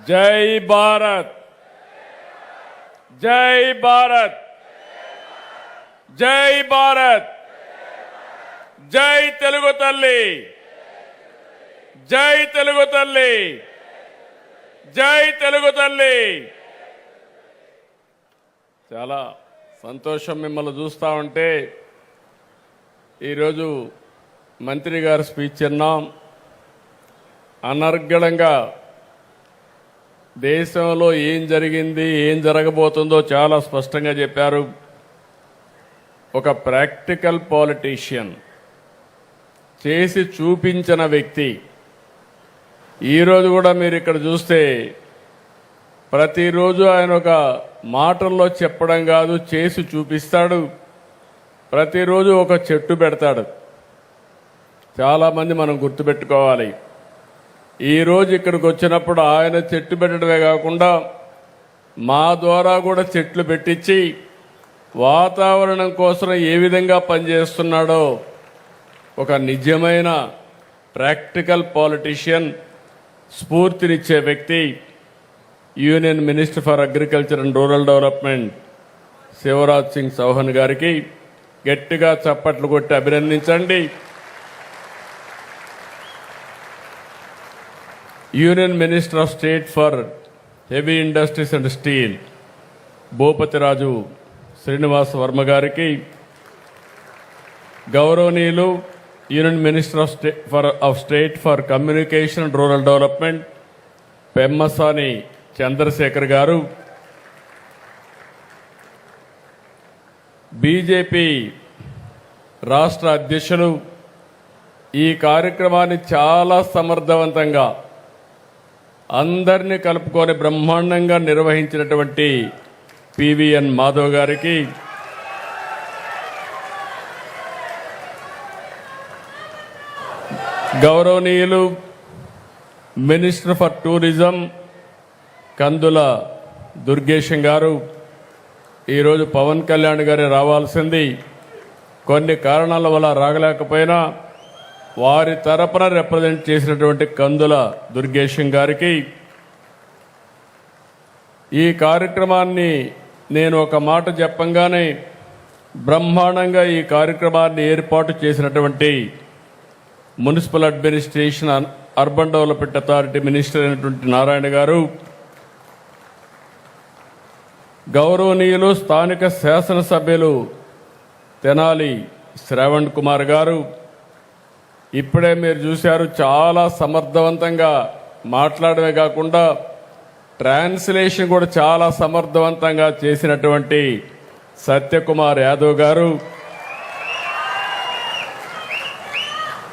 జై భారత్, జై భారత్, జై భారత్, జై తెలుగు తల్లి, జై తెలుగు తల్లి, జై తెలుగు తల్లి. చాలా సంతోషం మిమ్మల్ని చూస్తా ఉంటే. ఈరోజు మంత్రి గారు స్పీచ్ విన్నాం. అనర్గళంగా దేశంలో ఏం జరిగింది, ఏం జరగబోతుందో చాలా స్పష్టంగా చెప్పారు. ఒక ప్రాక్టికల్ పాలిటీషియన్, చేసి చూపించిన వ్యక్తి. ఈరోజు కూడా మీరు ఇక్కడ చూస్తే ప్రతిరోజు ఆయన ఒక మాటల్లో చెప్పడం కాదు, చేసి చూపిస్తాడు. ప్రతిరోజు ఒక చెట్టు పెడతాడు. చాలామంది మనం గుర్తుపెట్టుకోవాలి. ఈరోజు ఇక్కడికి వచ్చినప్పుడు ఆయన చెట్టు పెట్టడమే కాకుండా మా ద్వారా కూడా చెట్లు పెట్టించి వాతావరణం కోసం ఏ విధంగా పనిచేస్తున్నాడో ఒక నిజమైన ప్రాక్టికల్ పాలిటీషియన్, స్ఫూర్తినిచ్చే వ్యక్తి union minister for agriculture and rural development Shivraj Singh Chouhan గారికి గట్టిగా చప్పట్లు కొట్టి అభినందించండి. Union minister of state for heavy industries and steel Bhupathiraju Srinivas Varma గారికి, గౌరవనీయులు union minister of state for communication and rural development Pemmasani Chandrasekhar గారు, బీజేపీ రాష్ట్ర అధ్యక్షులు, ఈ కార్యక్రమాన్ని చాలా సమర్థవంతంగా అందరినీ కలుపుకొని బ్రహ్మాండంగా నిర్వహించినటువంటి పివిఎన్ మాధవ్ గారికి, గౌరవనీయులు మినిస్టర్ ఫర్ టూరిజం కందుల దుర్గేశం గారు, ఈరోజు పవన్ కళ్యాణ్ గారు రావాల్సింది, కొన్ని కారణాల వల్ల రాగలేకపోయినా వారి తరపున రిప్రజెంట్ చేసినటువంటి కందుల దుర్గేశం గారికి, ఈ కార్యక్రమాన్ని నేను ఒక మాట చెప్పంగానే బ్రహ్మాండంగా ఈ కార్యక్రమాన్ని ఏర్పాటు చేసినటువంటి municipal administration urban development authority minister అయినటువంటి నారాయణ గారు, గౌరవనీయులు స్థానిక శాసనసభ్యులు తెనాలి శ్రావణ్ కుమార్ గారు, ఇప్పుడే మీరు చూశారు చాలా సమర్థవంతంగా మాట్లాడమే కాకుండా ట్రాన్స్లేషన్ కూడా చాలా సమర్థవంతంగా చేసినటువంటి సత్యకుమార్ యాదవ్ గారు,